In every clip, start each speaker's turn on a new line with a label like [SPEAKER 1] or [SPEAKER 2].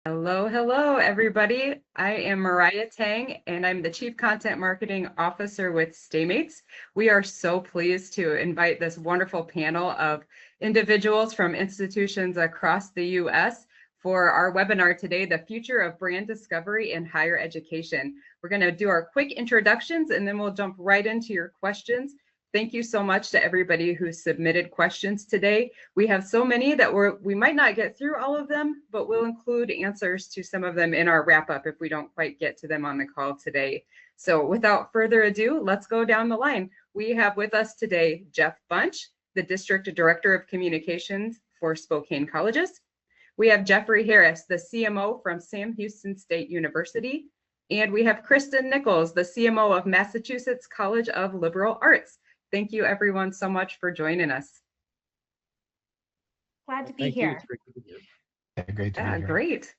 [SPEAKER 1] Hello, hello, everybody. I am Mariah Tang, and I'm the Chief Content Marketing Officer with Stamats. We are so pleased to invite this wonderful panel of individuals from institutions across the U.S. for our webinar today, The Future of Brand Discovery in Higher Education. We're going to do our quick introductions, and then we'll jump right into your questions. Thank you so much to everybody who submitted questions today. We have so many that we might not get through all of them, but we'll include answers to some of them in our wrap up if we don't quite get to them on the call today. So without further ado, let's go down the line. We have with us today Jeff Bunch, the District Director of Communications for Spokane Colleges. We have Jeffrey Harris, the CMO from Sam Houston State University. And we have Kristin Nichols, the CMO of Massachusetts College of Liberal Arts. Thank you, everyone, so much for joining us.
[SPEAKER 2] Glad to be here.
[SPEAKER 3] Yeah, great to be here.
[SPEAKER 1] Great.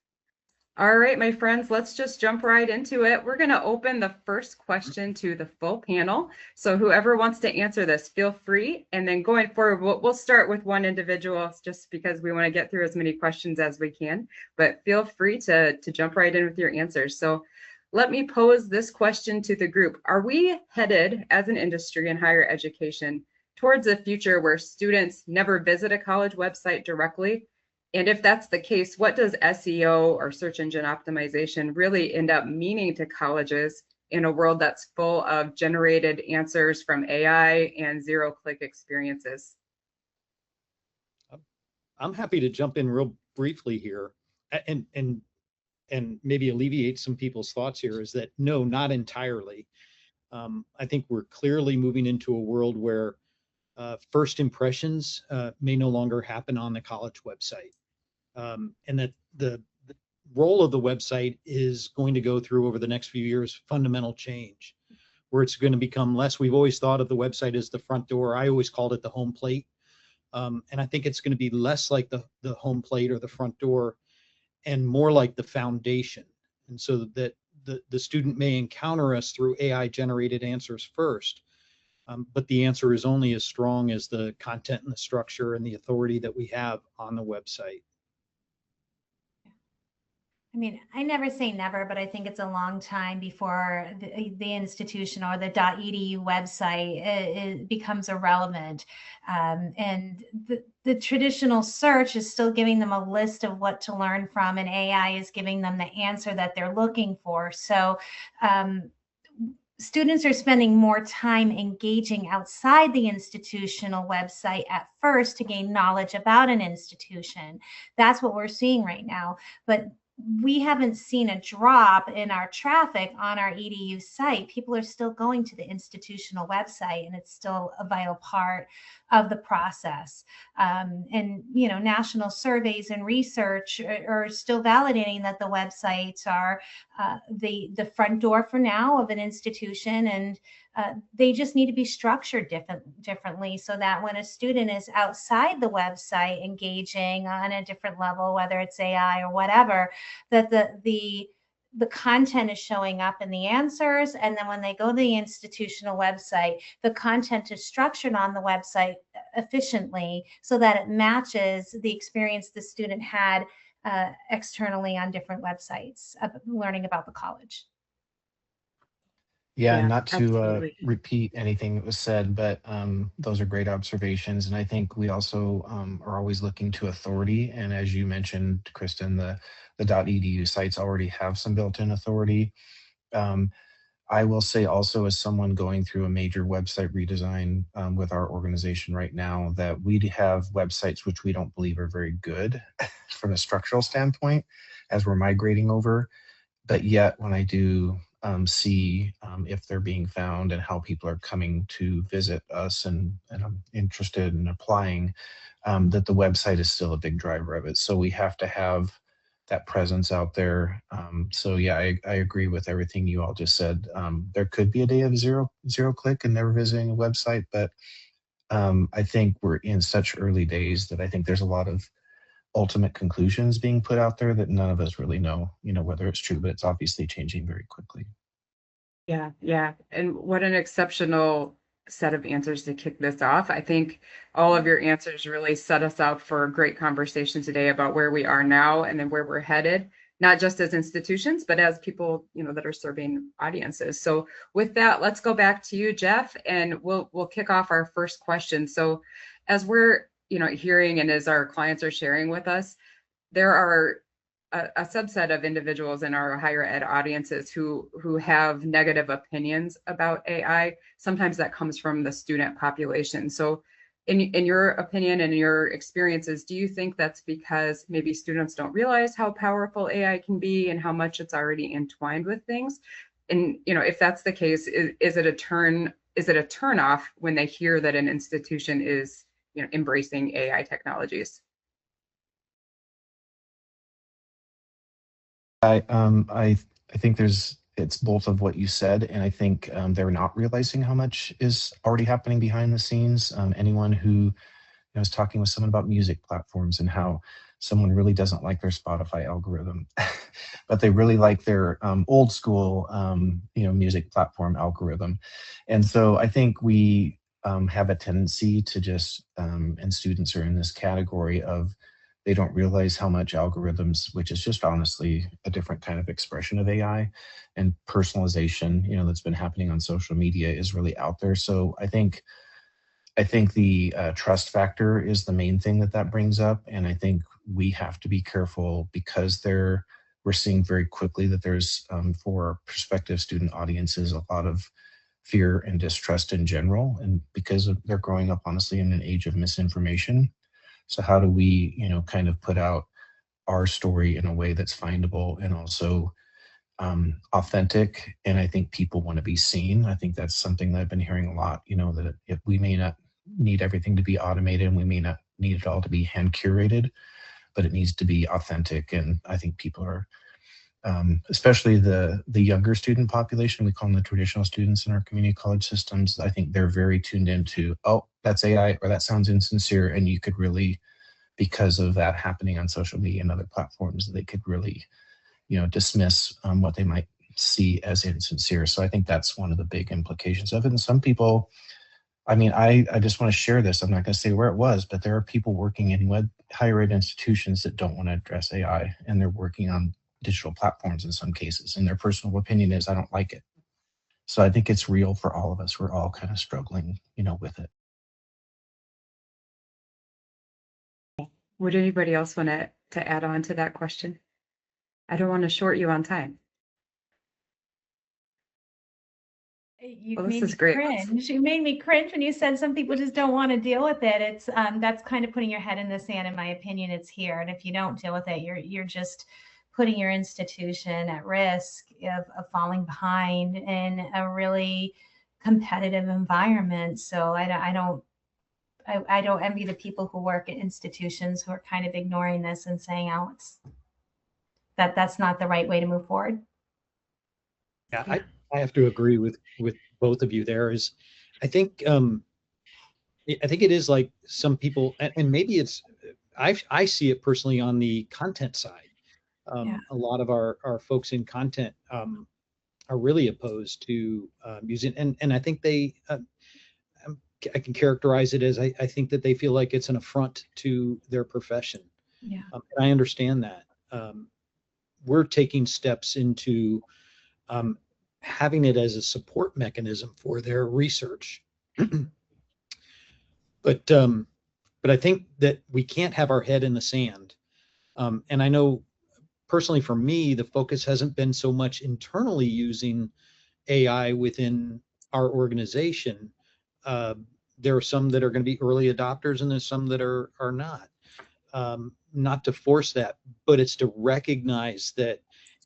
[SPEAKER 1] All right, my friends, let's just jump right into it. We're going to open the first question to the full panel. So whoever wants to answer this, feel free. And then going forward, we'll start with one individual just because we want to get through as many questions as we can. But feel free to jump right in with your answers. So let me pose this question to the group. Are we headed as an industry in higher education towards a future where students never visit a college website directly? And if that's the case, what does SEO or search engine optimization really end up meaning to colleges in a world that's full of generated answers from AI and zero-click experiences?
[SPEAKER 4] I'm happy to jump in real briefly here and maybe alleviate some people's thoughts here. Is that no, not entirely. I think we're clearly moving into a world where first impressions may no longer happen on the college website. And that the role of the website is going to go through over the next few years fundamental change, where it's going to become less. We've always thought of the website as the front door. I always called it the home plate. And I think it's going to be less like the home plate or the front door and more like the foundation. And so that the student may encounter us through AI generated answers first. But the answer is only as strong as the content and the structure and the authority that we have on the website.
[SPEAKER 2] I mean, I never say never, but I think it's a long time before the institution or the .edu website it becomes irrelevant. And the traditional search is still giving them a list of what to learn from, and AI is giving them the answer that they're looking for. So students are spending more time engaging outside the institutional website at first to gain knowledge about an institution. That's what we're seeing right now. But we haven't seen a drop in our traffic on our EDU site. People are still going to the institutional website, and it's still a vital part of the process. And, you know, national surveys and research are still validating that the websites are the front door for now of an institution, and they just need to be structured differently so that when a student is outside the website engaging on a different level, whether it's AI or whatever, that the content is showing up in the answers. And then when they go to the institutional website, the content is structured on the website efficiently so that it matches the experience the student had externally on different websites learning about the college.
[SPEAKER 3] Yeah, not to repeat anything that was said, but those are great observations. And I think we also are always looking to authority. And as you mentioned, Kristin, the .edu sites already have some built-in authority. I will say also, as someone going through a major website redesign with our organization right now, that we have websites which we don't believe are very good from a structural standpoint as we're migrating over. But yet when I do see if they're being found and how people are coming to visit us and I'm interested in applying, that the website is still a big driver of it. So we have to have that presence out there. So yeah, I agree with everything you all just said. There could be a day of zero click and never visiting a website, but I think we're in such early days that I think there's a lot of ultimate conclusions being put out there that none of us really know, whether it's true, but it's obviously changing very quickly.
[SPEAKER 1] Yeah. And what an exceptional set of answers to kick this off. I think all of your answers really set us up for a great conversation today about where we are now and then where we're headed. not just as institutions, but as people, that are serving audiences. So with that, let's go back to you, Jeff, and we'll kick off our first question. So as we're, hearing and as our clients are sharing with us, there are a subset of individuals in our higher ed audiences who have negative opinions about AI. Sometimes that comes from the student population. So in your opinion and in your experiences, do you think that's because maybe students don't realize how powerful AI can be and how much it's already entwined with things? And if that's the case, is it a turn off when they hear that an institution is embracing AI technologies?
[SPEAKER 3] I think it's both of what you said, and I think they're not realizing how much is already happening behind the scenes. Anyone who was talking with someone about music platforms and how someone really doesn't like their Spotify algorithm, but they really like their old school music platform algorithm. And so I think we have a tendency to just, and students are in this category of, they don't realize how much algorithms, which is just honestly a different kind of expression of AI, and personalization, that's been happening on social media is really out there. So I think the trust factor is the main thing that brings up. And I think we have to be careful because we're seeing very quickly that there's, for prospective student audiences, a lot of fear and distrust in general. And because they're growing up, honestly, in an age of misinformation. So how do we, kind of put out our story in a way that's findable and also authentic? And I think people want to be seen. I think that's something that I've been hearing a lot, that if we may not need everything to be automated and we may not need it all to be hand curated, but it needs to be authentic. And I think people are, especially the younger student population, we call them the traditional students in our community college systems. I think they're very tuned into, oh, that's AI, or that sounds insincere. And you could really, because of that happening on social media and other platforms, they could really, dismiss what they might see as insincere. So I think that's one of the big implications of it. And some people, I just want to share this. I'm not going to say where it was, but there are people working in higher ed institutions that don't want to address AI, and they're working on digital platforms in some cases. And their personal opinion is, I don't like it. So I think it's real for all of us. We're all kind of struggling, with it.
[SPEAKER 1] Would anybody else want to add on to that question? I don't want to short you on time.
[SPEAKER 2] You
[SPEAKER 1] Well,
[SPEAKER 2] made
[SPEAKER 1] this is
[SPEAKER 2] me
[SPEAKER 1] great.
[SPEAKER 2] cringe. You made me cringe when you said some people just don't want to deal with it. It's that's kind of putting your head in the sand. In my opinion, it's here, and if you don't deal with it, you're just putting your institution at risk of falling behind in a really competitive environment. So I don't envy the people who work at institutions who are kind of ignoring this and saying, "Oh, that's not the right way to move forward."
[SPEAKER 4] Yeah, I have to agree with both of you. I think it is like some people, and maybe it's, I see it personally on the content side. A lot of our folks in content are really opposed to using, and I think I can characterize it as, I think that they feel like it's an affront to their profession.
[SPEAKER 2] Yeah.
[SPEAKER 4] And I understand that. We're taking steps into having it as a support mechanism for their research. But I think that we can't have our head in the sand. And I know personally for me, the focus hasn't been so much internally using AI within our organization. There are some that are going to be early adopters, and there's some that are not. Not to force that, but it's to recognize that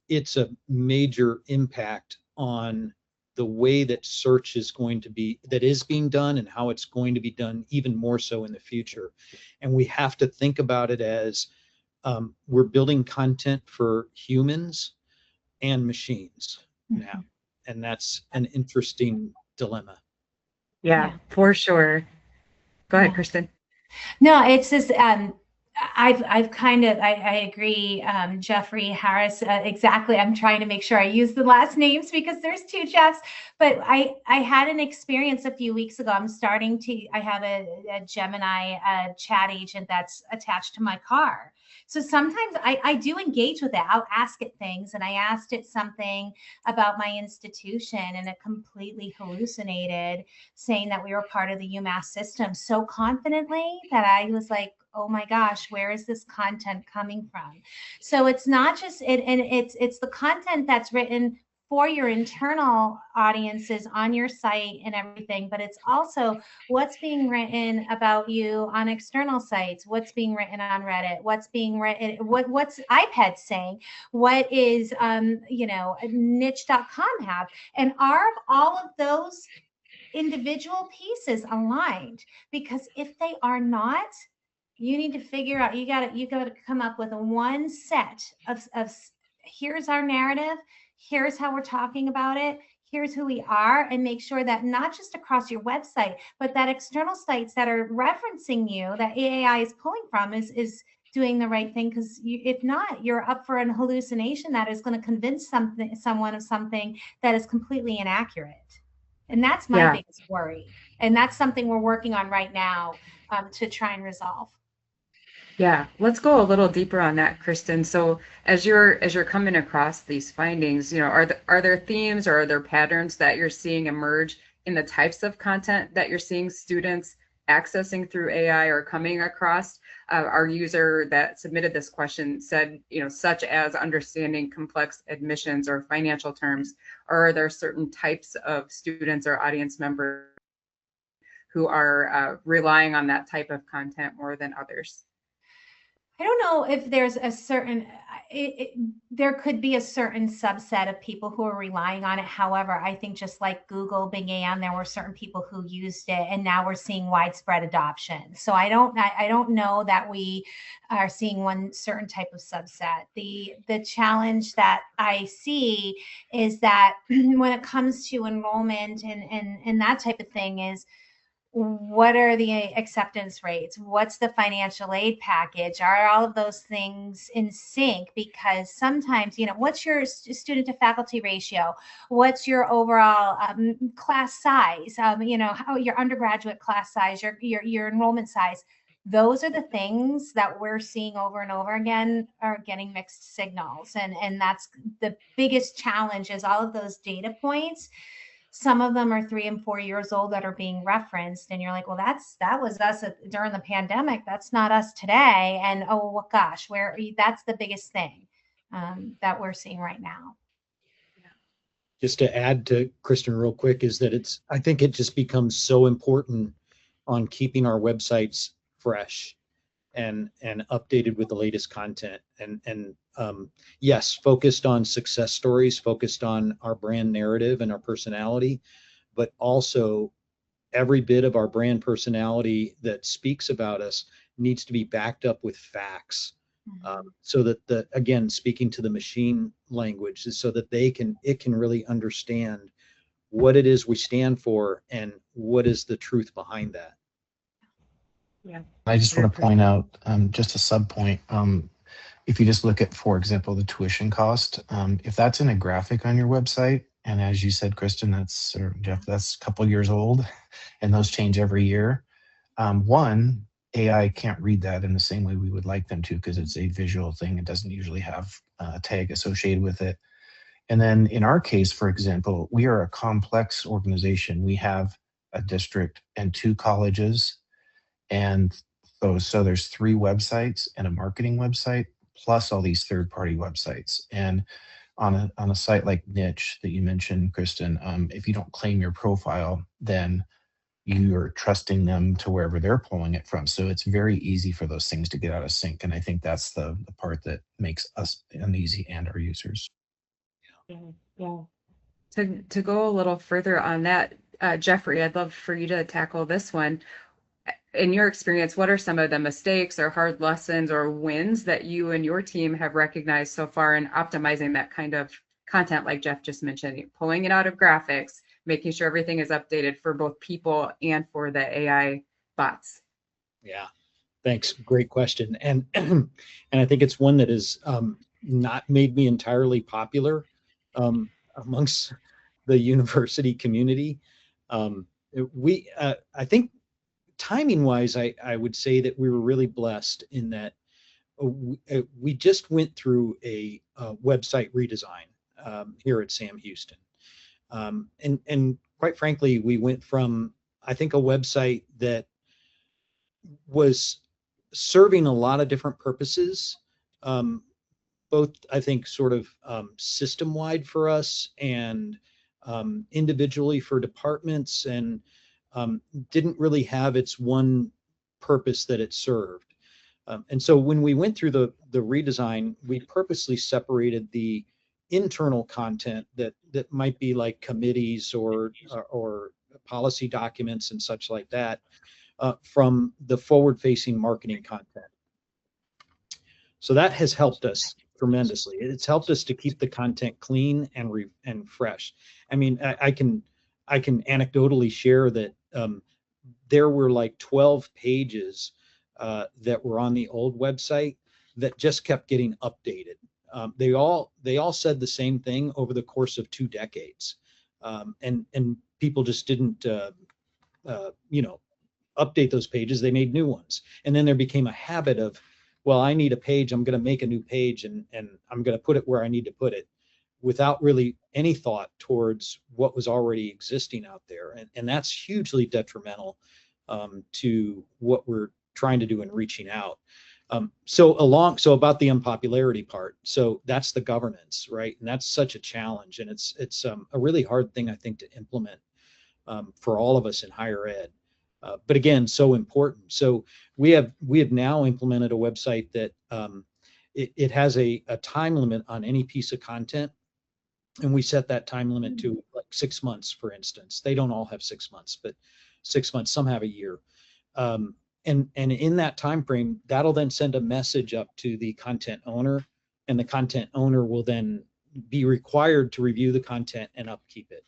[SPEAKER 4] it's a major impact on the way that search is being done, and how it's going to be done even more so in the future. And we have to think about it as we're building content for humans and machines now. And that's an interesting dilemma.
[SPEAKER 1] Yeah, for sure. Go ahead, Kristin.
[SPEAKER 2] No, it's just I've kind of, I agree, Jeffrey Harris, exactly. I'm trying to make sure I use the last names because there's two Jeffs, but I had an experience a few weeks ago. I have a Gemini chat agent that's attached to my car. So sometimes I do engage with it. I'll ask it things, and I asked it something about my institution, and it completely hallucinated, saying that we were part of the UMass system so confidently that I was like, oh my gosh, where is this content coming from? So it's not just it, and it's the content that's written for your internal audiences on your site and everything, but it's also what's being written about you on external sites, what's being written on Reddit, what's being written, what's iPad saying, what is niche.com have, and are all of those individual pieces aligned? Because if they are not, you need to figure out, you got to come up with a one set of here's our narrative, here's how we're talking about it, here's who we are, and make sure that not just across your website, but that external sites that are referencing you, that AI is pulling from, is doing the right thing. Because if not, you're up for an hallucination that is going to convince someone of something that is completely inaccurate. And that's my
[SPEAKER 1] Yeah.
[SPEAKER 2] biggest worry. And that's something we're working on right now to try and resolve.
[SPEAKER 1] Yeah, let's go a little deeper on that, Kristin. So as you're coming across these findings, are there themes or are there patterns that you're seeing emerge in the types of content that you're seeing students accessing through AI or coming across? Our user that submitted this question said, such as understanding complex admissions or financial terms, or are there certain types of students or audience members who are relying on that type of content more than others?
[SPEAKER 2] I don't know if there's a certain, there could be a certain subset of people who are relying on it. However, I think just like Google began, there were certain people who used it, and now we're seeing widespread adoption. So I don't know that we are seeing one certain type of subset. The challenge that I see is that when it comes to enrollment and that type of thing is, what are the acceptance rates? What's the financial aid package? Are all of those things in sync? Because sometimes, what's your student to faculty ratio? What's your overall class size? How your undergraduate class size, your enrollment size. Those are the things that we're seeing over and over again are getting mixed signals. And that's the biggest challenge, is all of those data points. Some of them are 3 and 4 years old that are being referenced, and you're like, well, that was us during the pandemic. That's not us today. And oh gosh, that's the biggest thing that we're seeing right now.
[SPEAKER 4] Just to add to Kristin real quick, is that I think it just becomes so important on keeping our websites fresh and updated with the latest content, and yes, focused on success stories, focused on our brand narrative and our personality, but also every bit of our brand personality that speaks about us needs to be backed up with facts. So that again, speaking to the machine language, is so that it can really understand what it is we stand for and what is the truth behind that.
[SPEAKER 1] Yeah.
[SPEAKER 3] I just want to point out just a sub point. If you just look at, for example, the tuition cost, if that's in a graphic on your website, and as you said, Kristin, or Jeff, that's a couple years old, and those change every year. One, AI can't read that in the same way we would like them to, because it's a visual thing. It doesn't usually have a tag associated with it. And then in our case, for example, we are a complex organization. We have a district and 2 colleges, and so there's 3 websites and a marketing website, plus all these third-party websites. And on a site like Niche that you mentioned, Kristin, if you don't claim your profile, then you're trusting them to wherever they're pulling it from. So it's very easy for those things to get out of sync. And I think that's the part that makes us uneasy and our users.
[SPEAKER 1] Yeah. To go a little further on that, Jeffrey, I'd love for you to tackle this one. In your experience, what are some of the mistakes or hard lessons or wins that you and your team have recognized so far in optimizing that kind of content, like Jeff just mentioned, pulling it out of graphics, making sure everything is updated for both people and for the AI bots?
[SPEAKER 4] Yeah. Thanks. Great question. And and I think it's one that is not made me entirely popular amongst the university community. I think timing wise, I would say that we were really blessed in that we just went through a website redesign here at Sam Houston. And quite frankly, we went from, I think, a website that was serving a lot of different purposes, both, I think, sort of system-wide for us and individually for departments, and didn't really have its one purpose that it served. And so when we went through the redesign, we purposely separated the internal content that might be like committees or policy documents and such like that from the forward-facing marketing content. So that has helped us tremendously. It's helped us to keep the content clean and fresh. I mean, I can anecdotally share that there were like 12 pages that were on the old website that just kept getting updated. They all said the same thing over the course of 2 decades, and people just didn't update those pages. They made new ones, and then there became a habit of, well, I need a page, I'm going to make a new page, and I'm going to put it where I need to put it, without really any thought towards what was already existing out there, and that's hugely detrimental to what we're trying to do in reaching out. So about the unpopularity part, so that's the governance, right? And that's such a challenge, and it's a really hard thing, I think, to implement for all of us in higher ed. But again, so important. So we have now implemented a website that it has a time limit on any piece of content, and we set that time limit to like 6 months, for instance. They don't all have 6 months, but 6 months. Some have a year. And in that time frame, that'll then send a message up to the content owner, and the content owner will then be required to review the content and upkeep it.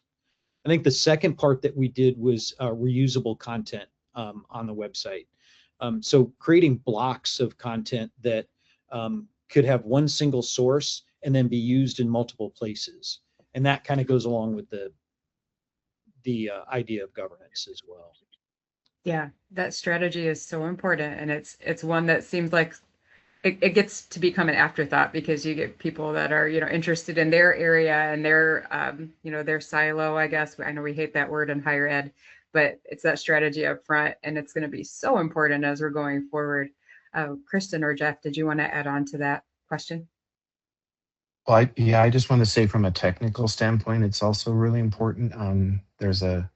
[SPEAKER 4] I think the second part that we did was reusable content on the website. So creating blocks of content that could have one single source and then be used in multiple places. And that kind of goes along with the idea of governance as well.
[SPEAKER 1] Yeah, that strategy is so important, and it's one that seems like it gets to become an afterthought, because you get people that are, interested in their area and their, their silo, I guess. I know we hate that word in higher ed, but it's that strategy up front, and it's going to be so important as we're going forward. Kristin or Jeff, did you want to add on to that question?
[SPEAKER 3] Well, I just want to say from a technical standpoint, it's also really important. There's a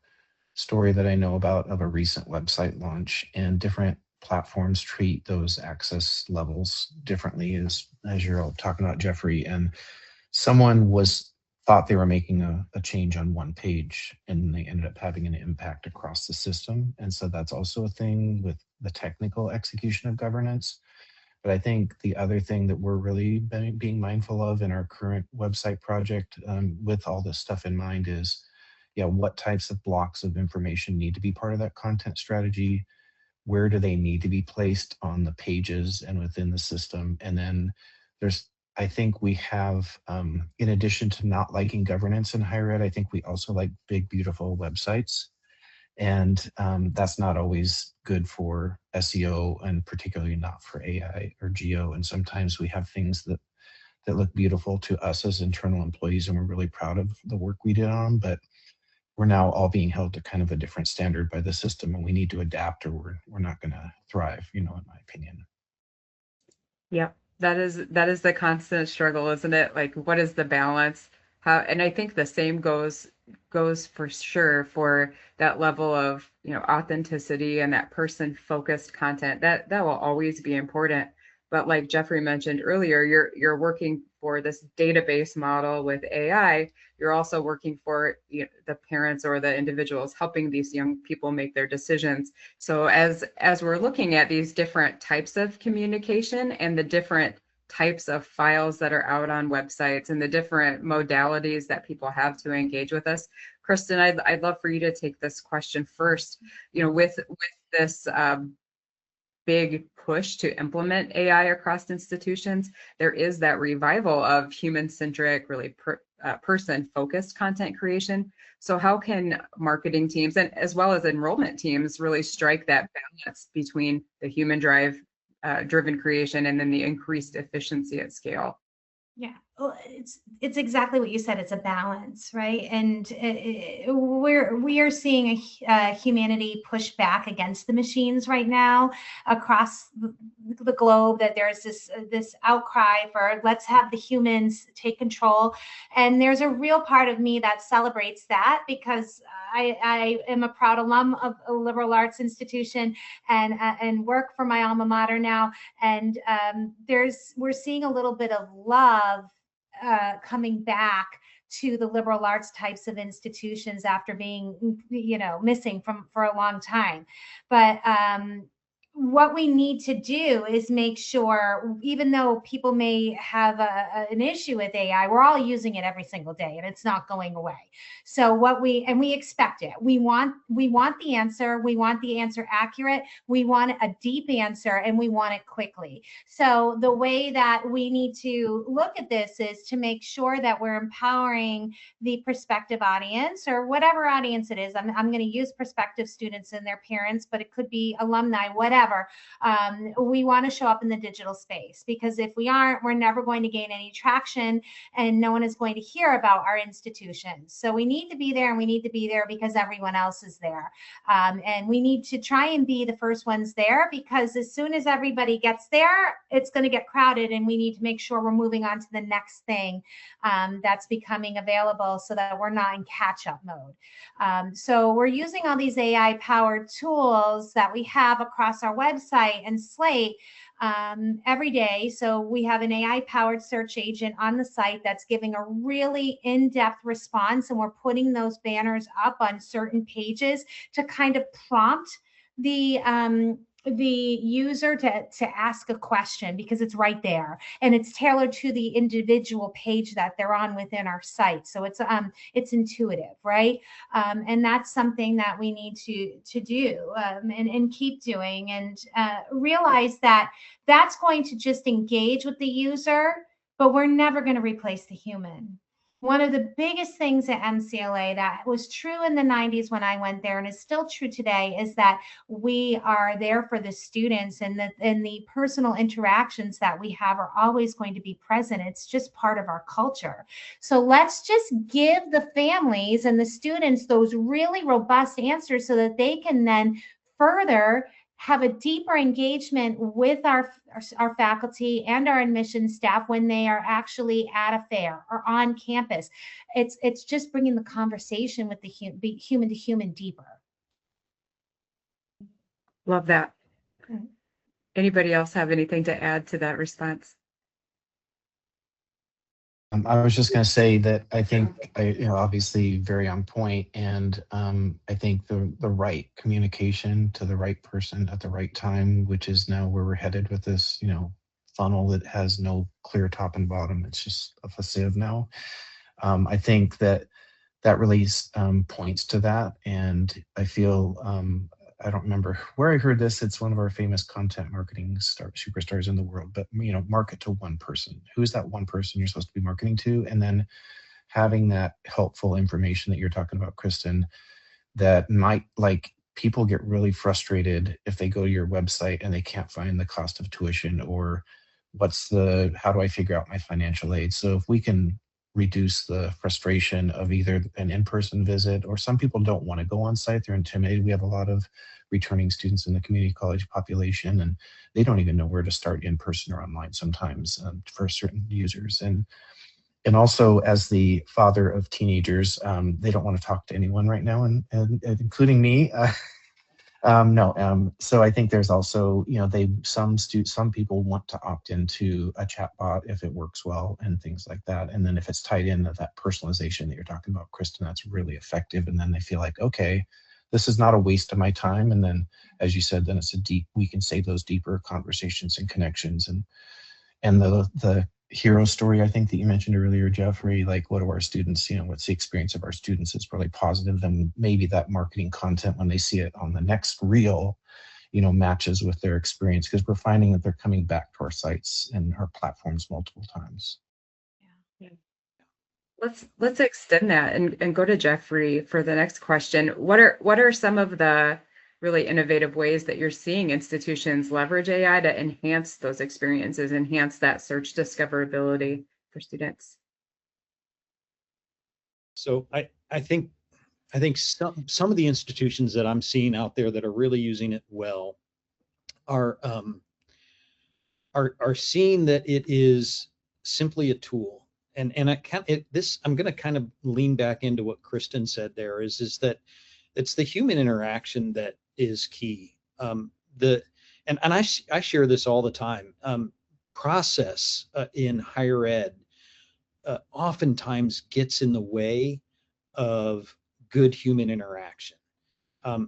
[SPEAKER 3] story that I know about of a recent website launch, and different platforms treat those access levels differently, as you're all talking about, Jeffrey. And someone thought they were making a change on one page, and they ended up having an impact across the system. And so that's also a thing with the technical execution of governance. But I think the other thing that we're really being mindful of in our current website project, with all this stuff in mind, is what types of blocks of information need to be part of that content strategy? Where do they need to be placed on the pages and within the system? And then I think we have, in addition to not liking governance in higher ed, I think we also like big, beautiful websites. And that's not always good for SEO, and particularly not for AI or geo. And sometimes we have things that look beautiful to us as internal employees, and we're really proud of the work we did on, but we're now all being held to kind of a different standard by the system, and we need to adapt, or we're not going to thrive, in my opinion.
[SPEAKER 1] Yep, that is the constant struggle, isn't it? Like, what is the balance? And I think the same goes for sure for that level of, authenticity and that person-focused content. That will always be important. But like Jeffrey mentioned earlier, you're working for this database model with AI. You're also working for the parents or the individuals helping these young people make their decisions. So as we're looking at these different types of communication and the different types of files that are out on websites and the different modalities that people have to engage with us, Kristin, I'd love for you to take this question first. With this big push to implement AI across institutions, there is that revival of human-centric, really person-focused content creation. So how can marketing teams and as well as enrollment teams really strike that balance between the human driven creation and then the increased efficiency at scale?
[SPEAKER 2] Yeah, well, it's exactly what you said. It's a balance, right? And we are seeing humanity push back against the machines right now across the globe. That there's this outcry for let's have the humans take control, and there's a real part of me that celebrates that because I am a proud alum of a liberal arts institution and work for my alma mater now. And we're seeing a little bit of love coming back to the liberal arts types of institutions after being, missing for a long time. But what we need to do is make sure, even though people may have an issue with AI, we're all using it every single day and it's not going away. So we expect it. We want the answer. We want the answer accurate. We want a deep answer and we want it quickly. So the way that we need to look at this is to make sure that we're empowering the prospective audience or whatever audience it is. I'm going to use prospective students and their parents, but it could be alumni, whatever. We want to show up in the digital space, because if we aren't, we're never going to gain any traction and no one is going to hear about our institutions. So we need to be there, and we need to be there because everyone else is there. And we need to try and be the first ones there, because as soon as everybody gets there, it's going to get crowded, and we need to make sure we're moving on to the next thing that's becoming available so that we're not in catch-up mode. So we're using all these AI-powered tools that we have across our website and Slate every day. So we have an AI-powered search agent on the site that's giving a really in-depth response, and we're putting those banners up on certain pages to kind of prompt the user to ask a question, because it's right there and it's tailored to the individual page that they're on within our site. So it's intuitive, right? And that's something that we need to do and keep doing, and realize that that's going to just engage with the user, but we're never going to replace the human. One of the biggest things at MCLA that was true in the 90s when I went there and is still true today is that we are there for the students, and the personal interactions that we have are always going to be present. It's just part of our culture. So let's just give the families and the students those really robust answers so that they can then further have a deeper engagement with our faculty and our admissions staff when they are actually at a fair or on campus. It's just bringing the conversation with the human to human deeper.
[SPEAKER 1] Love that. Anybody else have anything to add to that response?
[SPEAKER 3] I was just going to say that I think, obviously very on point, and I think the right communication to the right person at the right time, which is now where we're headed with this, funnel that has no clear top and bottom. It's just a facade now. I think that really points to that, and I feel I don't remember where I heard this. It's one of our famous content marketing superstars in the world, but market to one person. Who is that one person you're supposed to be marketing to? And then having that helpful information that you're talking about, Kristin, that might, like, people get really frustrated if they go to your website and they can't find the cost of tuition, or how do I figure out my financial aid? So if we can reduce the frustration of either an in-person visit, or some people don't want to go on site, they're intimidated. We have a lot of returning students in the community college population, and they don't even know where to start, in person or online sometimes, for certain users. And also, as the father of teenagers, they don't want to talk to anyone right now, and including me. So I think there's also, some people want to opt into a chat bot if it works well and things like that. And then if it's tied in to that personalization that you're talking about, Kristin, that's really effective. And then they feel like, okay, this is not a waste of my time. And then, as you said, then we can save those deeper conversations and connections. And the hero story, I think, that you mentioned earlier, Jeffrey, like, what do our students, what's the experience of our students is really positive. Then maybe that marketing content, when they see it on the next reel, matches with their experience, because we're finding that they're coming back to our sites and our platforms multiple times.
[SPEAKER 1] Yeah. Let's extend that and go to Jeffrey for the next question. What are some of the really innovative ways that you're seeing institutions leverage AI to enhance those experiences, enhance that search discoverability for students?
[SPEAKER 4] So I think some of the institutions that I'm seeing out there that are really using it well are seeing that it is simply a tool. And I'm going to kind of lean back into what Kristin said there is that it's the human interaction that is key. I share this all the time. Process in higher ed oftentimes gets in the way of good human interaction. I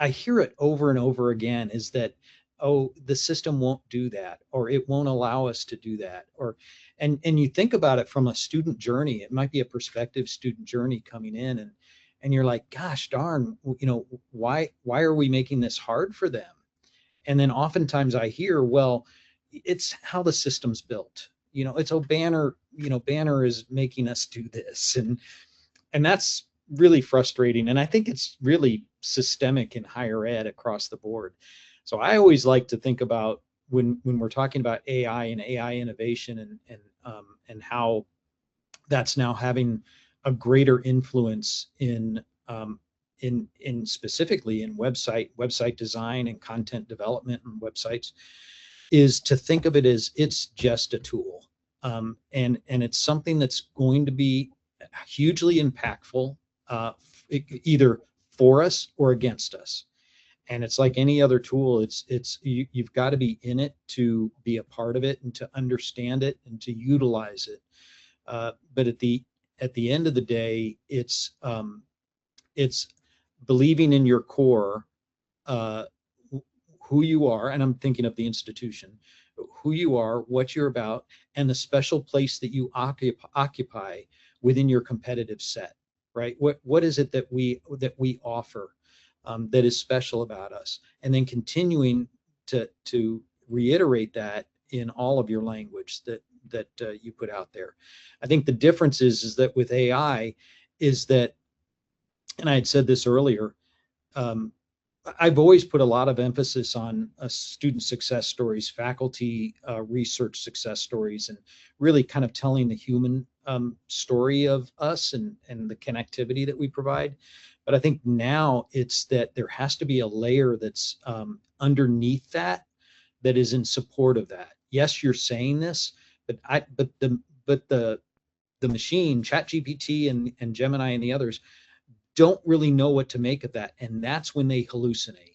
[SPEAKER 4] hear it over and over again, is that, oh, the system won't do that, or it won't allow us to do that. And you think about it from a student journey. It might be a prospective student journey coming in, and you're like, gosh darn, why are we making this hard for them? And then oftentimes I hear, well, it's how the system's built. It's, oh, Banner is making us do this. And that's really frustrating. And I think it's really systemic in higher ed across the board. So I always like to think about when we're talking about AI and AI innovation and how that's now having a greater influence in specifically in website design and content development and websites, is to think of it as it's just a tool. And it's something that's going to be hugely impactful, either for us or against us. And it's like any other tool. You've got to be in it to be a part of it and to understand it and to utilize it. But at the end of the day, it's believing in your core, who you are, and I'm thinking of the institution, who you are, what you're about, and the special place that you occupy within your competitive set, right? What is it that we offer that is special about us? And then continuing to reiterate that in all of your language that you put out there. I think the difference is that with AI is that, and I had said this earlier, I've always put a lot of emphasis on student success stories, faculty research success stories, and really kind of telling the human story of us and the connectivity that we provide. But I think now it's that there has to be a layer that's underneath that is in support of that. Yes, you're saying this, but the machine, ChatGPT and Gemini and the others, don't really know what to make of that, and that's when they hallucinate.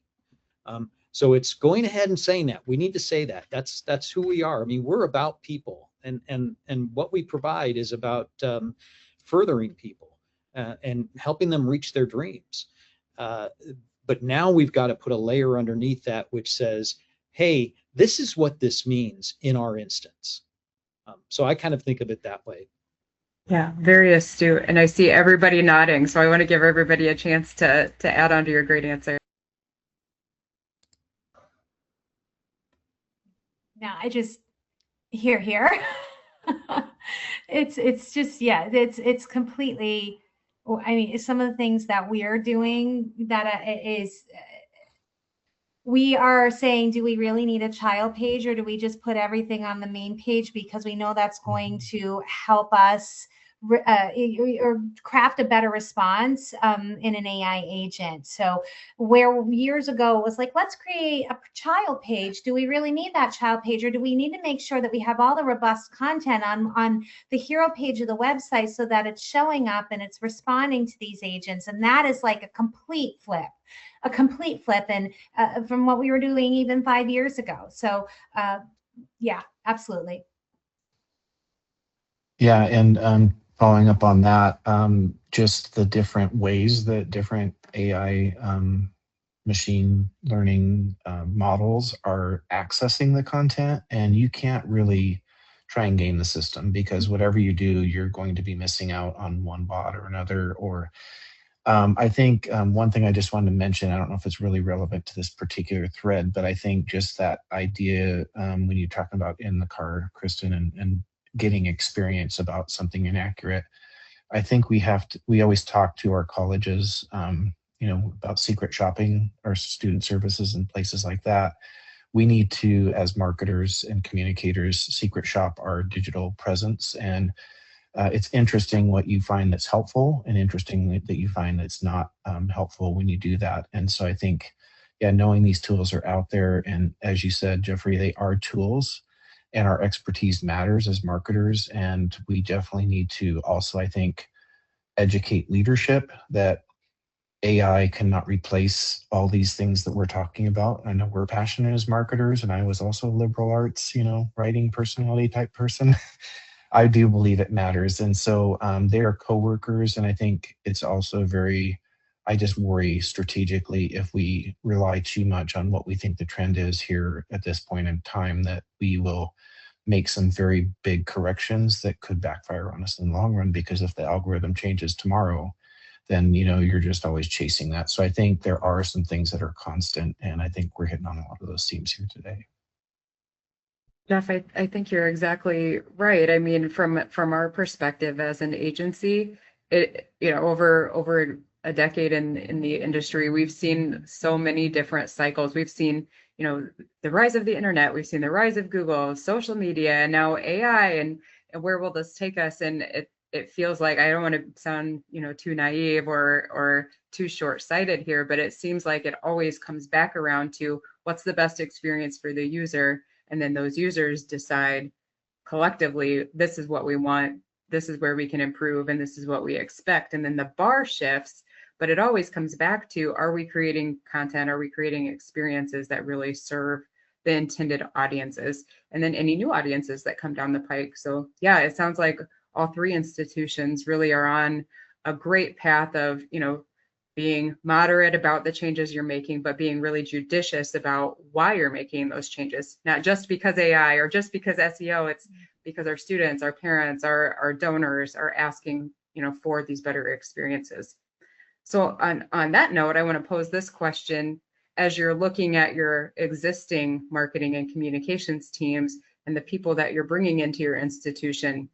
[SPEAKER 4] So it's going ahead and saying that. We need to say that. That's who we are. I mean, we're about people, and what we provide is about furthering people and helping them reach their dreams. But now we've got to put a layer underneath that which says, hey, this is what this means in our instance. So I kind of think of it that way.
[SPEAKER 1] Yeah, very astute. And I see everybody nodding, so I want to give everybody a chance to add on to your great answer.
[SPEAKER 2] Now I just here. It's just, yeah, it's completely, I mean, some of the things that we are doing that is, we are saying, do we really need a child page, or do we just put everything on the main page because we know that's going to help us or craft a better response in an AI agent? So where years ago it was like, let's create a child page. Do we really need that child page, or do we need to make sure that we have all the robust content on the hero page of the website so that it's showing up and it's responding to these agents? And that is like a complete flip and from what we were doing even 5 years ago. So yeah, absolutely.
[SPEAKER 3] Yeah, and following up on that, just the different ways that different AI machine learning models are accessing the content, and you can't really try and game the system, because whatever you do, you're going to be missing out on one bot or another, or I think one thing I just wanted to mention, I don't know if it's really relevant to this particular thread, but I think just that idea when you're talking about in the car, Kristin, and getting experience about something inaccurate, I think we always talk to our colleges, about secret shopping or student services and places like that. We need to, as marketers and communicators, secret shop our digital presence. And it's interesting what you find that's helpful, and interesting that you find that's not helpful when you do that. And so I think, yeah, knowing these tools are out there, and as you said, Jeffrey, they are tools, and our expertise matters as marketers. And we definitely need to also, I think, educate leadership that AI cannot replace all these things that we're talking about. I know we're passionate as marketers, and I was also a liberal arts, writing personality type person. I do believe it matters. And so they are coworkers. And I think it's also I just worry strategically if we rely too much on what we think the trend is here at this point in time, that we will make some very big corrections that could backfire on us in the long run. Because if the algorithm changes tomorrow, then you're just always chasing that. So I think there are some things that are constant, and I think we're hitting on a lot of those themes here today.
[SPEAKER 1] Jeff, I think you're exactly right. I mean, from our perspective as an agency, over a decade in the industry, we've seen so many different cycles. We've seen, the rise of the internet, we've seen the rise of Google, social media, and now AI, and where will this take us? And it feels like, I don't want to sound, too naive or too short-sighted here, but it seems like it always comes back around to what's the best experience for the user. And then those users decide collectively, this is what we want, this is where we can improve, and this is what we expect. And then the bar shifts, but it always comes back to, are we creating content? Are we creating experiences that really serve the intended audiences? And then any new audiences that come down the pike. So yeah, it sounds like all three institutions really are on a great path of, being moderate about the changes you're making, but being really judicious about why you're making those changes. Not just because AI or just because SEO, it's because our students, our parents, our donors are asking, for these better experiences. So on that note, I want to pose this question. As you're looking at your existing marketing and communications teams and the people that you're bringing into your institution,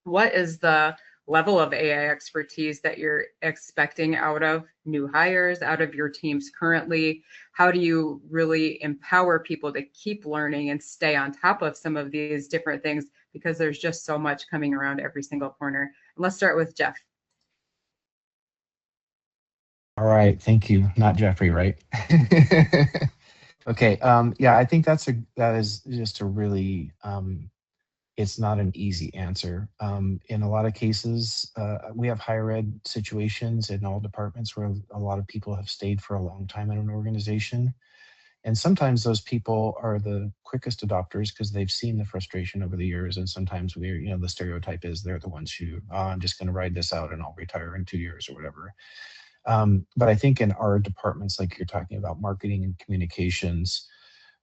[SPEAKER 1] what is the level of AI expertise that you're expecting out of new hires, out of your teams currently? How do you really empower people to keep learning and stay on top of some of these different things? Because there's just so much coming around every single corner. And let's start with Jeff.
[SPEAKER 3] All right, thank you. Not Jeffrey, right? Okay. Yeah, I think that is just a really it's not an easy answer. In a lot of cases, we have higher ed situations in all departments where a lot of people have stayed for a long time in an organization. And sometimes those people are the quickest adopters because they've seen the frustration over the years. And sometimes the stereotype is they're the ones who, I'm just going to ride this out and I'll retire in 2 years or whatever. But I think in our departments, like you're talking about marketing and communications,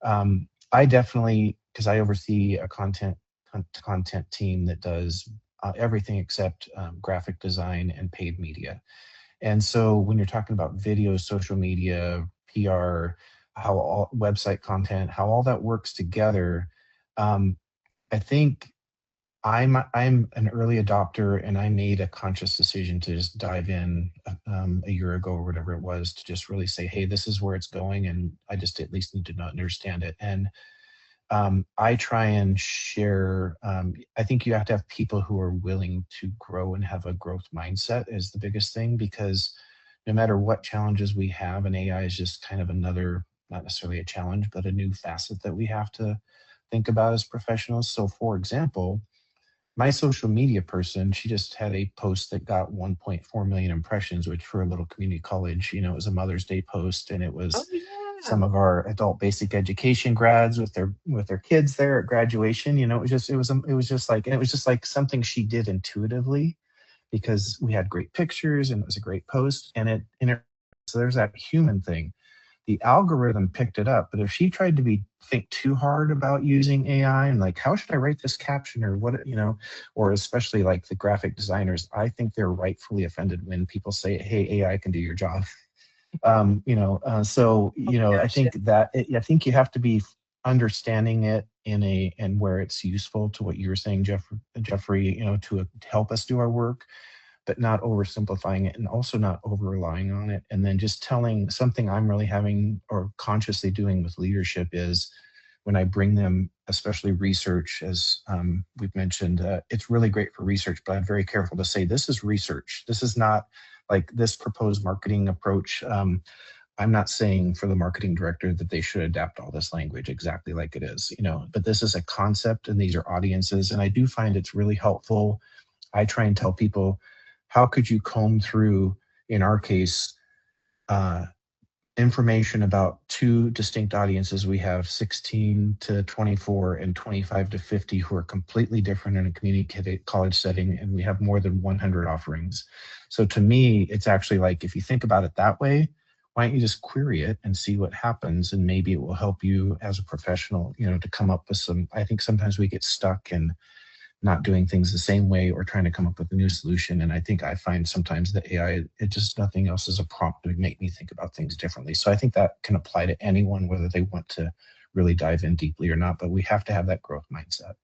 [SPEAKER 3] I definitely, because I oversee a content team that does everything except graphic design and paid media. And so when you're talking about video, social media, PR, how all website content, how all that works together, I think I'm an early adopter, and I made a conscious decision to just dive in a year ago or whatever it was, to just really say, hey, this is where it's going, and I just at least need to understand it. And I try and share, I think you have to have people who are willing to grow and have a growth mindset is the biggest thing, because no matter what challenges we have, and AI is just kind of another, not necessarily a challenge, but a new facet that we have to think about as professionals. So for example, my social media person, she just had a post that got 1.4 million impressions, which for a little community college, it was a Mother's Day post, and it was some of our adult basic education grads with their kids there at graduation. It was just like something she did intuitively, because we had great pictures and it was a great post, and so there's that human thing. the algorithm picked it up. But if she tried to think too hard about using AI and like, how should I write this caption or what, or especially like the graphic designers, I think they're rightfully offended when people say, hey, AI can do your job. I
[SPEAKER 1] Gosh, yeah.
[SPEAKER 3] think I think you have to be understanding it and where it's useful to what you were saying, Jeffrey, to help us do our work, but not oversimplifying it and also not over relying on it. And then just telling something I'm really having or consciously doing with leadership is when I bring them, especially research, as we've mentioned, it's really great for research, but I'm very careful to say this is research. This is not like this proposed marketing approach. I'm not saying for the marketing director that they should adapt all this language exactly like it is, but this is a concept and these are audiences. And I do find it's really helpful. I try and tell people, how could you comb through, in our case, information about two distinct audiences? We have 16 to 24 and 25 to 50 who are completely different in a community college setting, and we have more than 100 offerings. So to me, it's actually like, if you think about it that way, why don't you just query it and see what happens, and maybe it will help you as a professional, to come up with some. I think sometimes we get stuck in not doing things the same way or trying to come up with a new solution. And I find sometimes that AI, it just nothing else is a prompt to make me think about things differently. So I think that can apply to anyone, whether they want to really dive in deeply or not, but we have to have that growth mindset.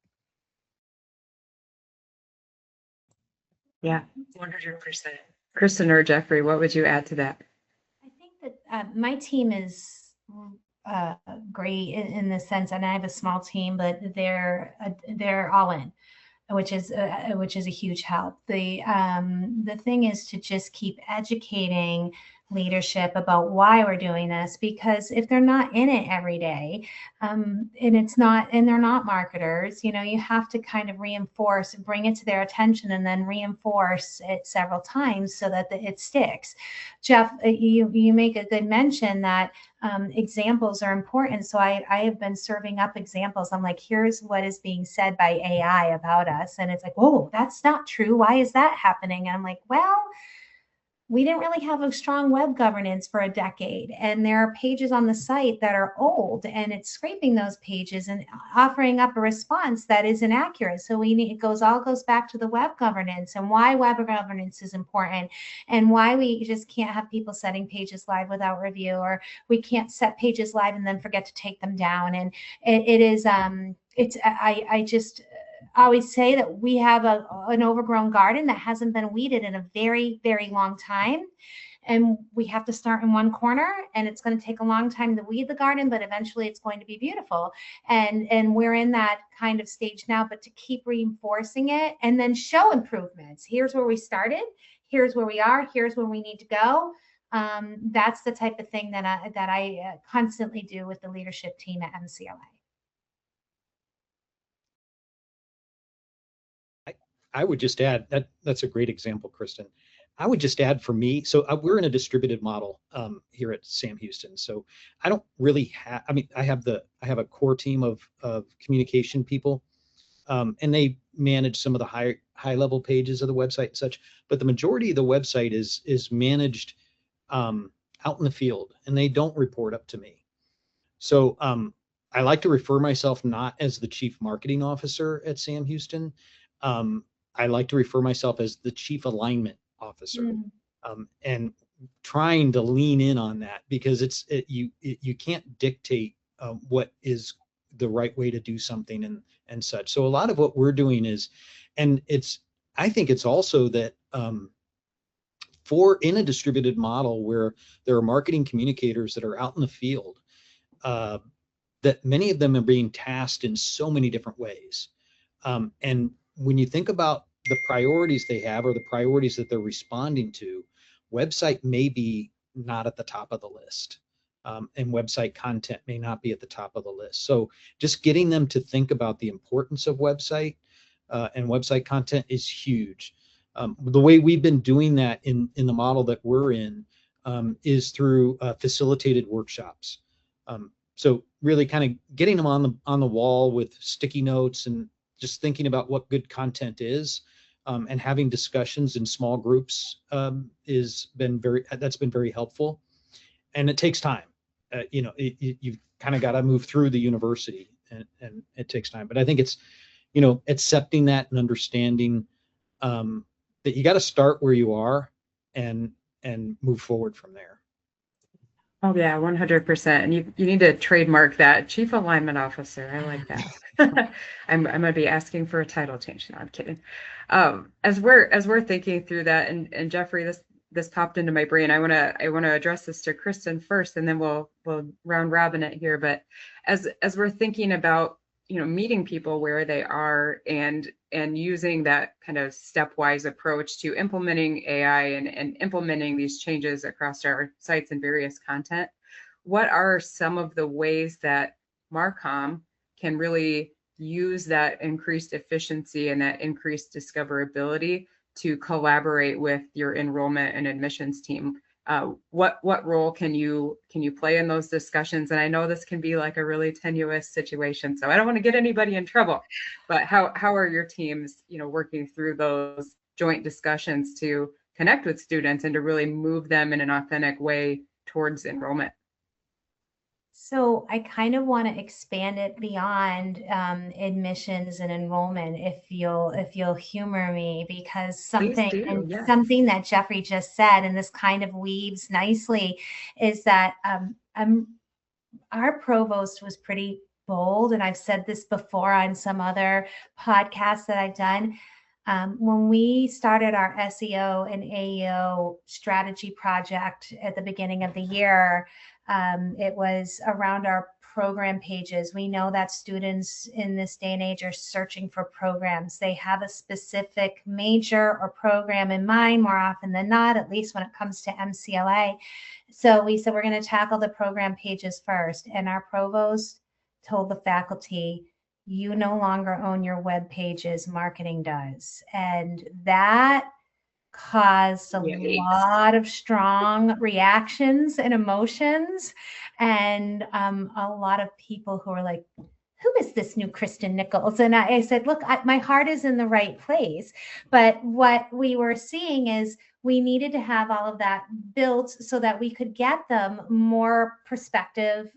[SPEAKER 1] Yeah, 100%. Kristin or Jeffrey, what would you add to that?
[SPEAKER 2] I think that my team is great in the sense, and I have a small team, but they're all in, which is a huge help. The thing is to just keep educating leadership about why we're doing this, because if they're not in it every day, and they're not marketers, you have to kind of reinforce, bring it to their attention, and then reinforce it several times so that it sticks. Jeff, you make a good mention that examples are important. So I have been serving up examples. I'm like, here's what is being said by AI about us. And it's like, oh, that's not true. Why is that happening? And I'm like, well, we didn't really have a strong web governance for a decade. And there are pages on the site that are old, and it's scraping those pages and offering up a response that is inaccurate. So it all goes back to the web governance and why web governance is important, and why we just can't have people setting pages live without review, or we can't set pages live and then forget to take them down. And I just always say that we have an overgrown garden that hasn't been weeded in a very, very long time. And we have to start in one corner, and it's going to take a long time to weed the garden, but eventually it's going to be beautiful. And we're in that kind of stage now, but to keep reinforcing it and then show improvements. Here's where we started. Here's where we are. Here's where we need to go. That's the type of thing that I constantly do with the leadership team at MCLA.
[SPEAKER 4] I would just add that's a great example, Kristin. I would just add, for me, so we're in a distributed model here at Sam Houston. So I don't really have, I have a core team of communication people, and they manage some of the high level pages of the website and such. But the majority of the website is managed out in the field, and they don't report up to me. So I like to refer myself not as the chief marketing officer at Sam Houston. I like to refer myself as the chief alignment officer, and trying to lean in on that, because you can't dictate what is the right way to do something and such. So a lot of what we're doing is, and I think it's also that in a distributed model where there are marketing communicators that are out in the field, that many of them are being tasked in so many different ways. And when you think about the priorities they have, or the priorities that they're responding to, website may be not at the top of the list, and website content may not be at the top of the list. So just getting them to think about the importance of website and website content is huge. The way we've been doing that in the model that we're in is through facilitated workshops. So really kind of getting them on the wall with sticky notes and just thinking about what good content is, and having discussions in small groups that's been very helpful. And it takes time. you've kind of got to move through the university, and it takes time. But I think it's, accepting that and understanding that you got to start where you are and move forward from there.
[SPEAKER 1] Oh yeah, 100%. And you need to trademark that Chief Alignment Officer. I like that. I'm gonna be asking for a title change. No, I'm kidding. As we're thinking through that, and Jeffrey, this popped into my brain. I wanna address this to Kristin first, and then we'll round robin it here. But as we're thinking about meeting people where they are and using that kind of stepwise approach to implementing AI and implementing these changes across our sites and various content, what are some of the ways that Marcom can really use that increased efficiency and that increased discoverability to collaborate with your enrollment and admissions team? What role can you play in those discussions? And I know this can be like a really tenuous situation, so I don't want to get anybody in trouble. But how are your teams, working through those joint discussions to connect with students and to really move them in an authentic way towards enrollment?
[SPEAKER 2] So I kind of want to expand it beyond admissions and enrollment, if you'll humor me, because
[SPEAKER 1] Please do, yeah.
[SPEAKER 2] something that Jeffrey just said, and this kind of weaves nicely, is that our provost was pretty bold, and I've said this before on some other podcasts that I've done. When we started our SEO and AEO strategy project at the beginning of the year, it was around our program pages. We know that students in this day and age are searching for programs. They have a specific major or program in mind more often than not, at least when it comes to MCLA. So we said we're going to tackle the program pages first. And our provost told the faculty, you no longer own your web pages, marketing does. And that caused a lot of strong reactions and emotions, and a lot of people who are like, who is this new Kristin Nichols? And I said, look, my heart is in the right place. But what we were seeing is we needed to have all of that built so that we could get them more prospective,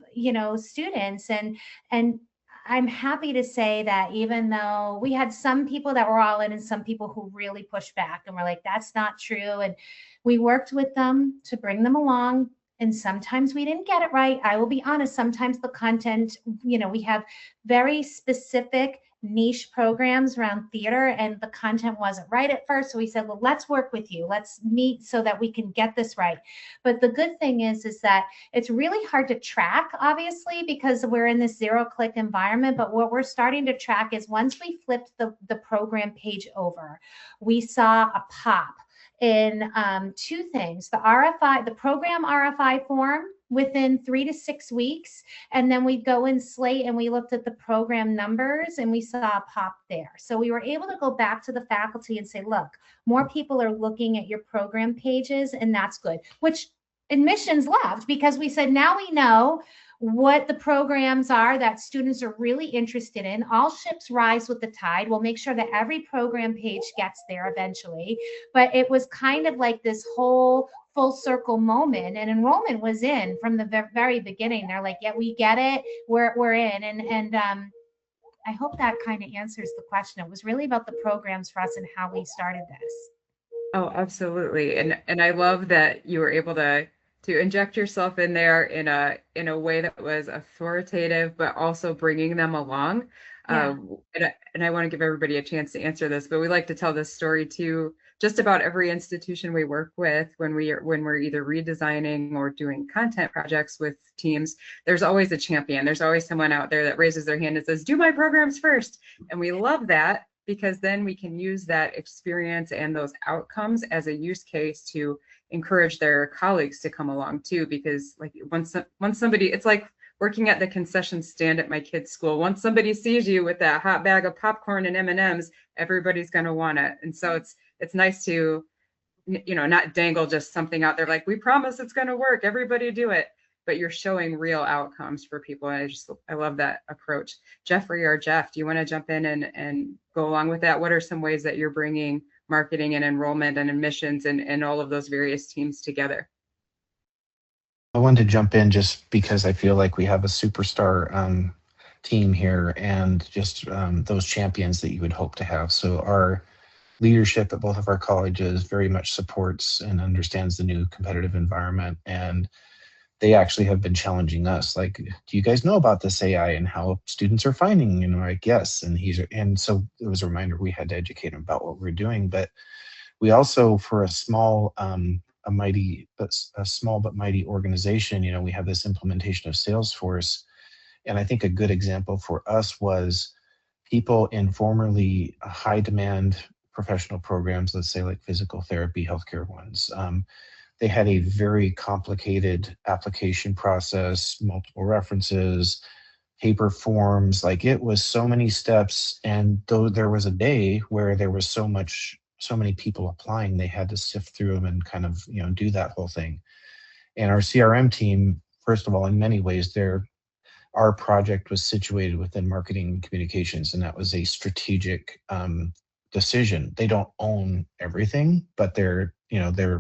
[SPEAKER 2] students. And I'm happy to say that even though we had some people that were all in and some people who really pushed back and were like, that's not true. And we worked with them to bring them along. And sometimes we didn't get it right. I will be honest. Sometimes the content, we have very specific niche programs around theater, and the content wasn't right at first. So we said, well, let's work with you. Let's meet so that we can get this right. But the good thing is that it's really hard to track, obviously, because we're in this zero-click environment. But what we're starting to track is once we flipped the program page over, we saw a pop in two things: the program RFI form within 3 to 6 weeks. And then we'd go in Slate and we looked at the program numbers and we saw a pop there. So we were able to go back to the faculty and say, look, more people are looking at your program pages, and that's good, which admissions loved, because we said, now we know what the programs are that students are really interested in. All ships rise with the tide. We'll make sure that every program page gets there eventually. But it was kind of like this whole full circle moment, and enrollment was in from the very beginning. They're like, yeah, we get it. We're in. And I hope that kind of answers the question. It was really about the programs for us and how we started this.
[SPEAKER 1] Oh, absolutely. And I love that you were able to inject yourself in there in a way that was authoritative, but also bringing them along.
[SPEAKER 2] Yeah.
[SPEAKER 1] And I want to give everybody a chance to answer this, but we like to tell this story to just about every institution we work with when we're either redesigning or doing content projects with teams. There's always a champion. There's always someone out there that raises their hand and says, do my programs first. And we love that, because then we can use that experience and those outcomes as a use case to encourage their colleagues to come along too. Because like once somebody, it's like working at the concession stand at my kid's school. Once somebody sees you with that hot bag of popcorn and M&Ms, everybody's going to want it. And so it's nice to, not dangle just something out there like, we promise it's going to work, everybody do it, but you're showing real outcomes for people. And I love that approach. Jeffrey or Jeff, do you want to jump in and go along with that? What are some ways that you're bringing marketing and enrollment and admissions and all of those various teams together?
[SPEAKER 3] I wanted to jump in just because I feel like we have a superstar team here, and just those champions that you would hope to have. So our leadership at both of our colleges very much supports and understands the new competitive environment, and they actually have been challenging us. Like, do you guys know about this AI and how students are finding? And we're like, yes. And so it was a reminder we had to educate them about what we're doing. But we also, for a small, a small but mighty organization, we have this implementation of Salesforce. And I think a good example for us was people in formerly high demand professional programs, let's say like physical therapy, healthcare ones. They had a very complicated application process, multiple references, paper forms. Like, it was so many steps. And though there was a day where there was so many people applying, they had to sift through them and kind of, do that whole thing. And our CRM team, first of all, in many ways, our project was situated within marketing and communications, and that was a strategic decision. They don't own everything, but they're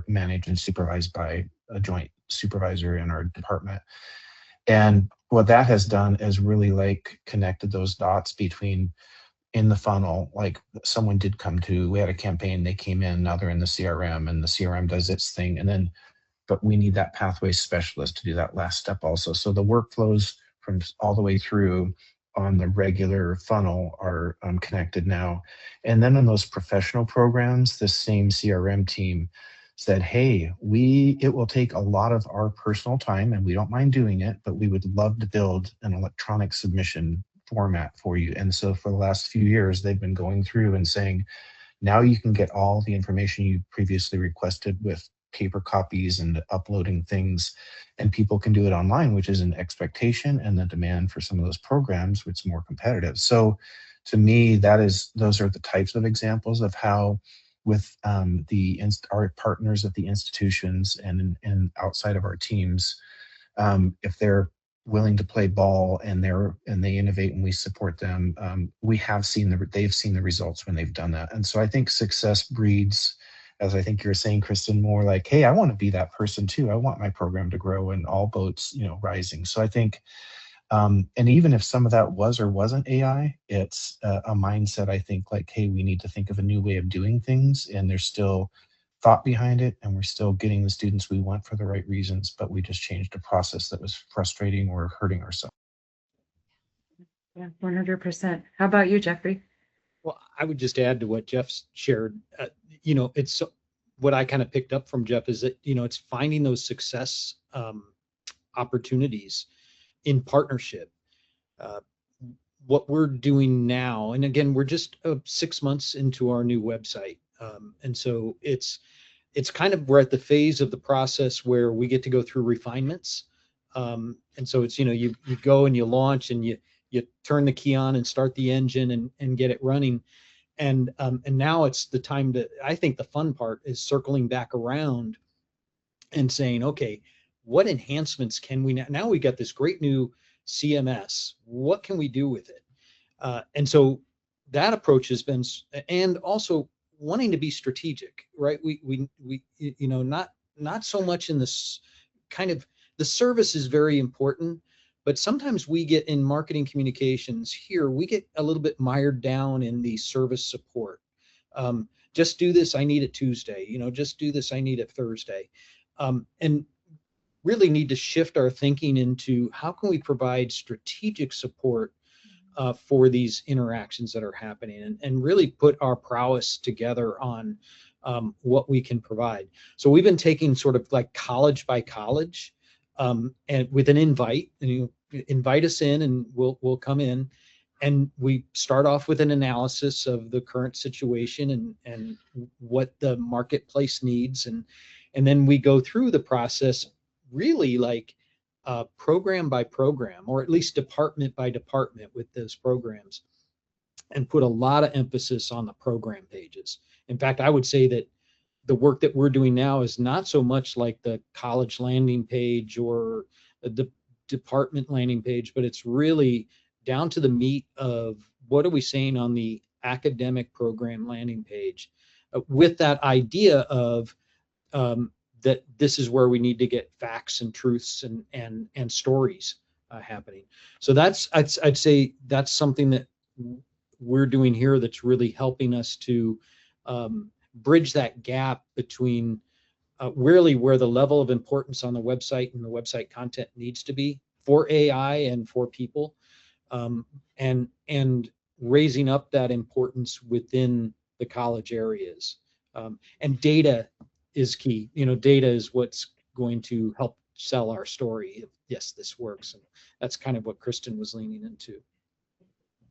[SPEAKER 3] managed and supervised by a joint supervisor in our department. And what that has done is really like connected those dots between in the funnel. Like, we had a campaign, they came in, now they're in the CRM, and the CRM does its thing. But we need that pathway specialist to do that last step also. So the workflows from all the way through on the regular funnel are connected now. And then in those professional programs, the same CRM team said, hey, it will take a lot of our personal time and we don't mind doing it, but we would love to build an electronic submission format for you. And so for the last few years, they've been going through and saying, now you can get all the information you previously requested with paper copies and uploading things, and people can do it online, which is an expectation and the demand for some of those programs, which is more competitive. So to me, those are the types of examples of how with our partners at the institutions and outside of our teams, if they're willing to play ball and they innovate and we support them, they've seen the results when they've done that. And so I think success breeds, as I think you're saying, Kristin, more like, hey, I want to be that person too. I want my program to grow and all boats, rising. So I think, and even if some of that was or wasn't AI, it's a mindset, I think, like, hey, we need to think of a new way of doing things, and there's still thought behind it, and we're still getting the students we want for the right reasons, but we just changed a process that was frustrating or hurting ourselves.
[SPEAKER 1] Yeah, 100%. How about you, Jeffrey?
[SPEAKER 4] Well, I would just add to what Jeff's shared. It's what I kind of picked up from Jeff is that, it's finding those success opportunities in partnership. What we're doing now, and again, we're just 6 months into our new website. And so it's kind of, we're at the phase of the process where we get to go through refinements. And so it's, you go and you launch and you turn the key on and start the engine and get it running. And now it's the time I think the fun part is circling back around and saying, okay, what enhancements can we now we got this great new CMS. What can we do with it? And so that approach has been, and also wanting to be strategic, right? We not so much in this kind of, the service is very important, but sometimes we get in marketing communications here, we get a little bit mired down in the service support. Just do this, I need it Tuesday. Just do this, I need it Thursday. And really need to shift our thinking into how can we provide strategic support for these interactions that are happening, and really put our prowess together on what we can provide. So we've been taking sort of like college by college, and with an invite, and you invite us in and we'll come in, and we start off with an analysis of the current situation and what the marketplace needs, and then we go through the process really like program by program, or at least department by department with those programs, and put a lot of emphasis on the program pages. In fact, I would say that the work that we're doing now is not so much like the college landing page or the department landing page, but it's really down to the meat of what are we saying on the academic program landing page, with that idea of that this is where we need to get facts and truths and stories happening. So I'd say that's something that we're doing here that's really helping us to bridge that gap between really where the level of importance on the website and the website content needs to be for AI and for people, and raising up that importance within the college areas. And data is key. Data is what's going to help sell our story. Yes, this works. And that's kind of what Kristin was leaning into.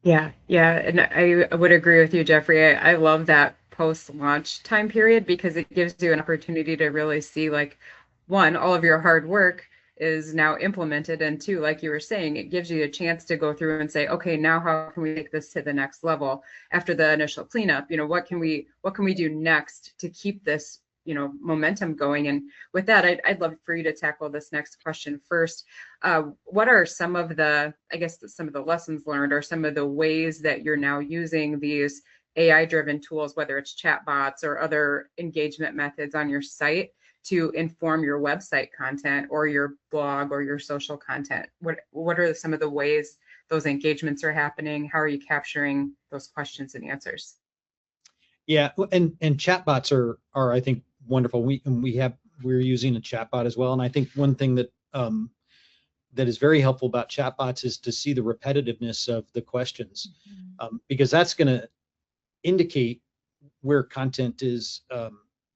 [SPEAKER 1] Yeah, and I would agree with you, Jeffrey. I love that post-launch time period because it gives you an opportunity to really see, like, one, all of your hard work is now implemented, and two, like you were saying, it gives you a chance to go through and say, okay, now how can we take this to the next level after the initial cleanup? What can we do next to keep this momentum going? And with that, I'd love for you to tackle this next question first. What are some of the lessons learned, or some of the ways that you're now using these AI-driven tools, whether it's chatbots or other engagement methods on your site, to inform your website content or your blog or your social content? What are some of the ways those engagements are happening? How are you capturing those questions and answers?
[SPEAKER 4] Yeah, and chatbots are I think wonderful. We're using a chatbot as well, and I think one thing that that is very helpful about chatbots is to see the repetitiveness of the questions, because that's going to indicate where content is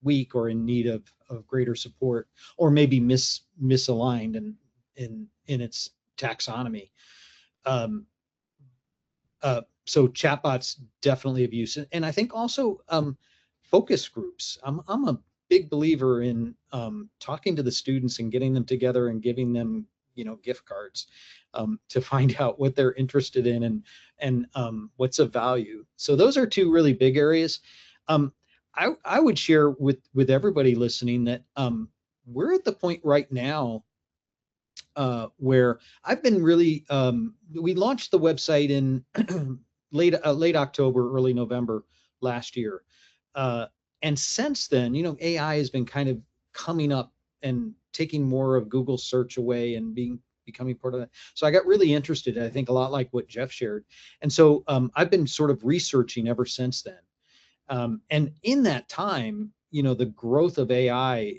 [SPEAKER 4] weak or in need of greater support, or maybe misaligned in its taxonomy. So chatbots definitely of use, and I think also focus groups. I'm a big believer in talking to the students and getting them together and giving them gift cards to find out what they're interested in and what's of value. So those are two really big areas. I would share with everybody listening that we're at the point right now where I've been really, we launched the website in late October, early November last year. And since then, AI has been kind of coming up and taking more of Google search away and becoming part of that. So I got really interested, I think a lot like what Jeff shared. And so I've been sort of researching ever since then. And in that time, the growth of AI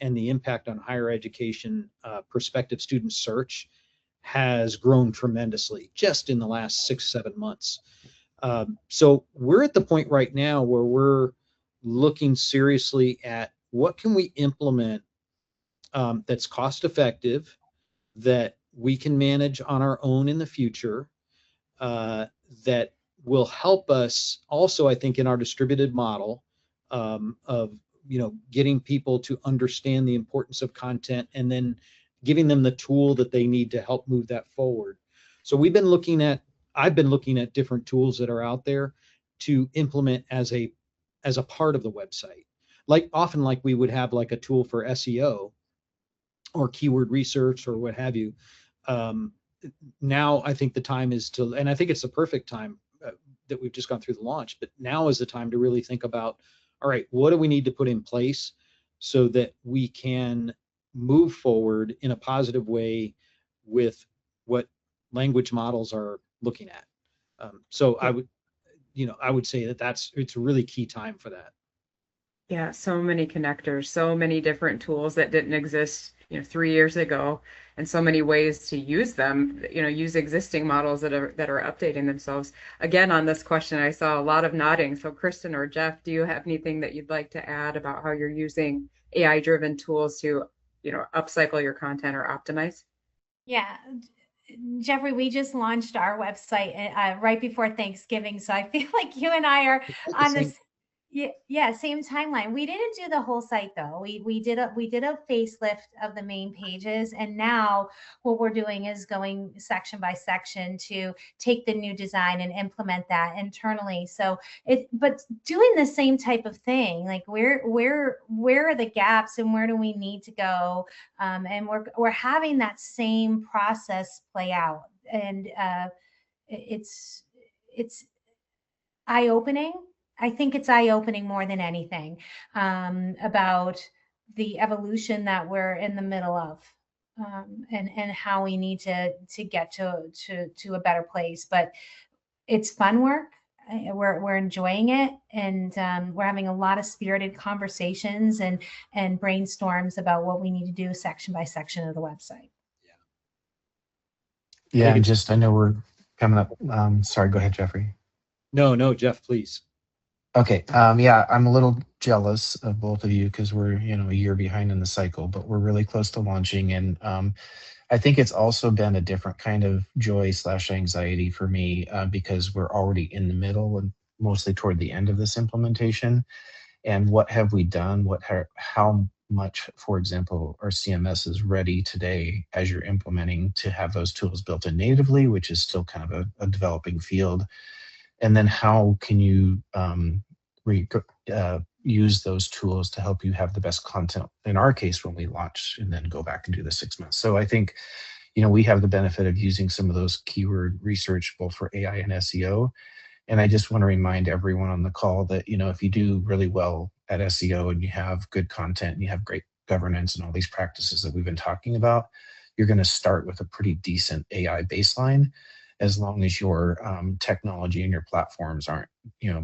[SPEAKER 4] and the impact on higher education prospective student search has grown tremendously just in the last 6-7 months. So we're at the point right now where we're looking seriously at what can we implement that's cost effective, that we can manage on our own in the future, that will help us also, I think, in our distributed model of getting people to understand the importance of content and then giving them the tool that they need to help move that forward. So I've been looking at different tools that are out there to implement as a part of the website. Like we would have like a tool for SEO or keyword research or what have you. Now I think the time is to, and I think it's the perfect time that we've just gone through the launch, but now is the time to really think about, all right, what do we need to put in place so that we can move forward in a positive way with what language models are looking at. So I would say it's a really key time for that.
[SPEAKER 1] Yeah, so many connectors, so many different tools that didn't exist 3 years ago, and so many ways to use them, use existing models that are updating themselves. Again, on this question, I saw a lot of nodding. So Kristin or Jeff, do you have anything that you'd like to add about how you're using AI-driven tools to, upcycle your content or optimize?
[SPEAKER 2] Yeah. Jeffrey, we just launched our website right before Thanksgiving. So I feel like you and I are on this. Yeah, same timeline. We didn't do the whole site though. We did a facelift of the main pages, and now what we're doing is going section by section to take the new design and implement that internally. So but doing the same type of thing, like where are the gaps and where do we need to go? And we're having that same process play out, and it's eye-opening. I think it's eye-opening more than anything, about the evolution that we're in the middle of, and how we need to get to a better place. But it's fun work. We're enjoying it, and we're having a lot of spirited conversations and brainstorms about what we need to do section by section of the website.
[SPEAKER 3] Yeah, and just I know we're coming up. Sorry, go ahead, Jeffrey.
[SPEAKER 4] No, Jeff, please.
[SPEAKER 3] Okay. Yeah, I'm a little jealous of both of you because we're, a year behind in the cycle, but we're really close to launching. And I think it's also been a different kind of joy/anxiety for me because we're already in the middle and mostly toward the end of this implementation. And what have we done? How much, for example, our CMS is ready today as you're implementing to have those tools built in natively, which is still kind of a developing field. And then how can you use those tools to help you have the best content, in our case, when we launch and then go back and do the 6 months. So I think, we have the benefit of using some of those keyword research, both for AI and SEO. And I just want to remind everyone on the call that, if you do really well at SEO and you have good content and you have great governance and all these practices that we've been talking about, you're going to start with a pretty decent AI baseline, as long as your technology and your platforms aren't,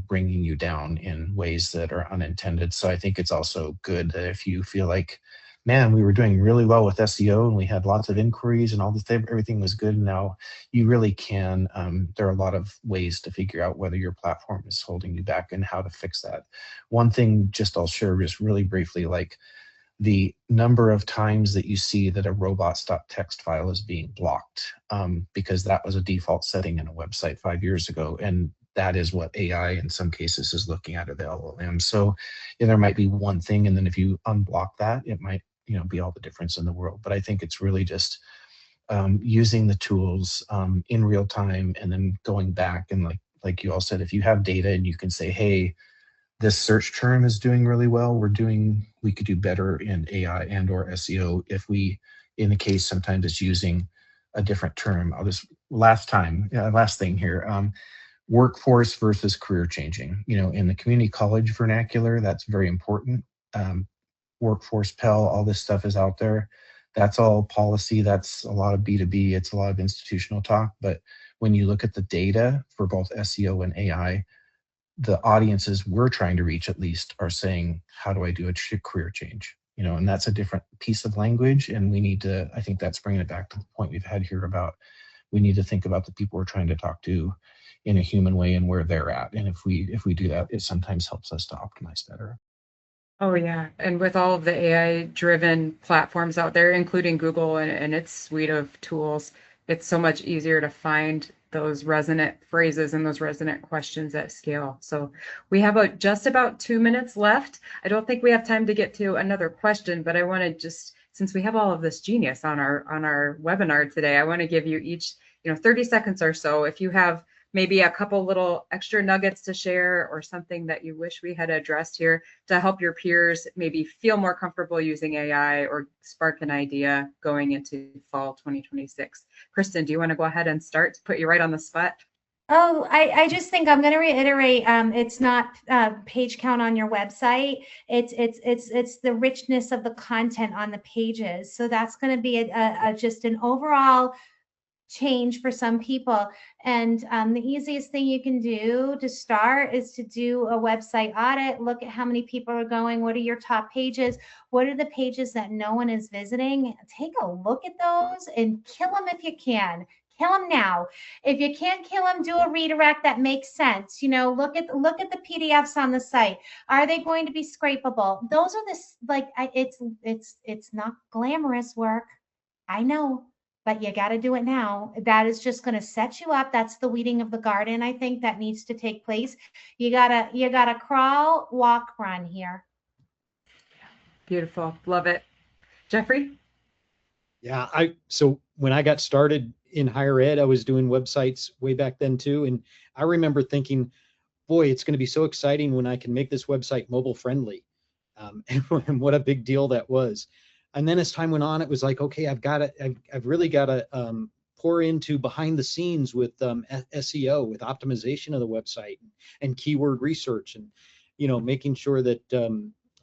[SPEAKER 3] bringing you down in ways that are unintended. So I think it's also good that if you feel like, man, we were doing really well with SEO and we had lots of inquiries and all this, everything was good. And now you really can, there are a lot of ways to figure out whether your platform is holding you back and how to fix that. One thing just I'll share just really briefly, like the number of times that you see that a robots.txt file is being blocked because that was a default setting in a website 5 years ago. And that is what AI in some cases is looking at the LLM. So there might be one thing, and then if you unblock that, it might be all the difference in the world. But I think it's really just using the tools in real time and then going back and like you all said, if you have data and you can say, hey, this search term is doing really well, we could do better in AI and or SEO if we, in the case, sometimes it's using a different term. Last thing here, workforce versus career changing. In the community college vernacular, that's very important. Workforce Pell, all this stuff is out there. That's all policy. That's a lot of B2B. It's a lot of institutional talk. But when you look at the data for both SEO and AI, the audiences we're trying to reach, at least, are saying, how do I do a career change? And that's a different piece of language. And we need to, I think that's bringing it back to the point we've had here about, we need to think about the people we're trying to talk to in a human way and where they're at. And if we do that, it sometimes helps us to optimize better.
[SPEAKER 1] Oh yeah, and with all of the AI-driven platforms out there, including Google and its suite of tools, it's so much easier to find those resonant phrases and those resonant questions at scale. So we have just about 2 minutes left. I don't think we have time to get to another question, but I want to just, since we have all of this genius on our webinar today, I want to give you each 30 seconds or so. If you have maybe a couple little extra nuggets to share or something that you wish we had addressed here to help your peers maybe feel more comfortable using AI or spark an idea going into fall 2026. Kristin, do you want to go ahead and start to put you right on the spot?
[SPEAKER 2] Oh, I just think I'm going to reiterate, it's not page count on your website. It's the richness of the content on the pages. So that's going to be just an overall change for some people. And the easiest thing you can do to start is to do a website audit. Look at how many people are going. What are your top pages? What are the pages that no one is visiting? Take a look at those and kill them if you can. Kill them now. If you can't kill them, do a redirect that makes sense. Look at the PDFs on the site. Are they going to be scrapable? Those are it's not glamorous work. I know, but you got to do it now. That is just going to set you up. That's the weeding of the garden, I think, that needs to take place. You gotta crawl, walk, run here.
[SPEAKER 1] Beautiful. Love it. Jeffrey?
[SPEAKER 4] Yeah, so when I got started in higher ed, I was doing websites way back then too. And I remember thinking, boy, it's going to be so exciting when I can make this website mobile friendly. And what a big deal that was. And then as time went on, it was like, okay, I've really got to pour into behind the scenes with SEO, with optimization of the website and keyword research, and making sure that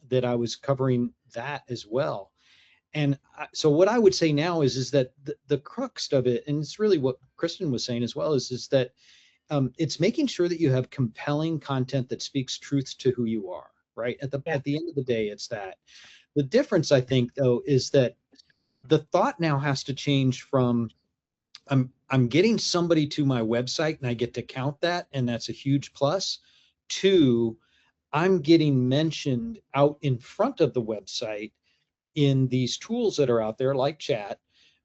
[SPEAKER 4] that I was covering that as well. And so what I would say now is that the crux of it, and it's really what Kristin was saying as well, is that it's making sure that you have compelling content that speaks truth to who you are, right? At the end of the day, it's that. The difference, I think, though, is that the thought now has to change from I'm getting somebody to my website and I get to count that, and that's a huge plus, to I'm getting mentioned out in front of the website in these tools that are out there like chat,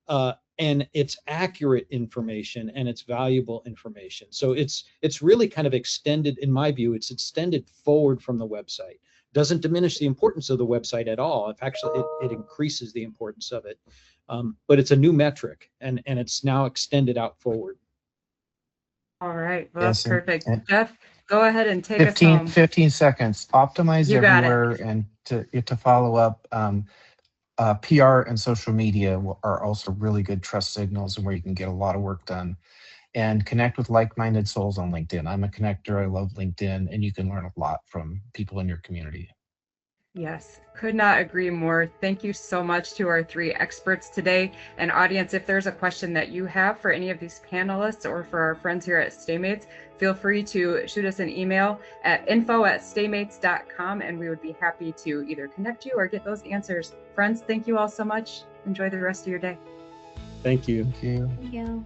[SPEAKER 4] and it's accurate information and it's valuable information. So it's really kind of extended, in my view, it's extended forward from the website. Doesn't diminish the importance of the website at all. If actually it increases the importance of it. But it's a new metric, and it's now extended out forward.
[SPEAKER 1] All right, well, that's
[SPEAKER 3] Yes,
[SPEAKER 1] perfect.
[SPEAKER 3] and
[SPEAKER 1] Jeff, go ahead and take us home.
[SPEAKER 3] 15 seconds. Optimize
[SPEAKER 1] You got it.
[SPEAKER 3] everywhere, and to follow up, PR and social media are also really good trust signals and where you can get a lot of work done. And connect with like-minded souls on LinkedIn. I'm a connector. I love LinkedIn, and you can learn a lot from people in your community.
[SPEAKER 1] Yes, could not agree more. Thank you so much to our three experts today. And audience, if there's a question that you have for any of these panelists or for our friends here at Staymates, feel free to shoot us an email at info@staymates.com, and we would be happy to either connect you or get those answers. Friends, thank you all so much. Enjoy the rest of your day.
[SPEAKER 4] Thank you.
[SPEAKER 3] Thank you.
[SPEAKER 2] Thank you.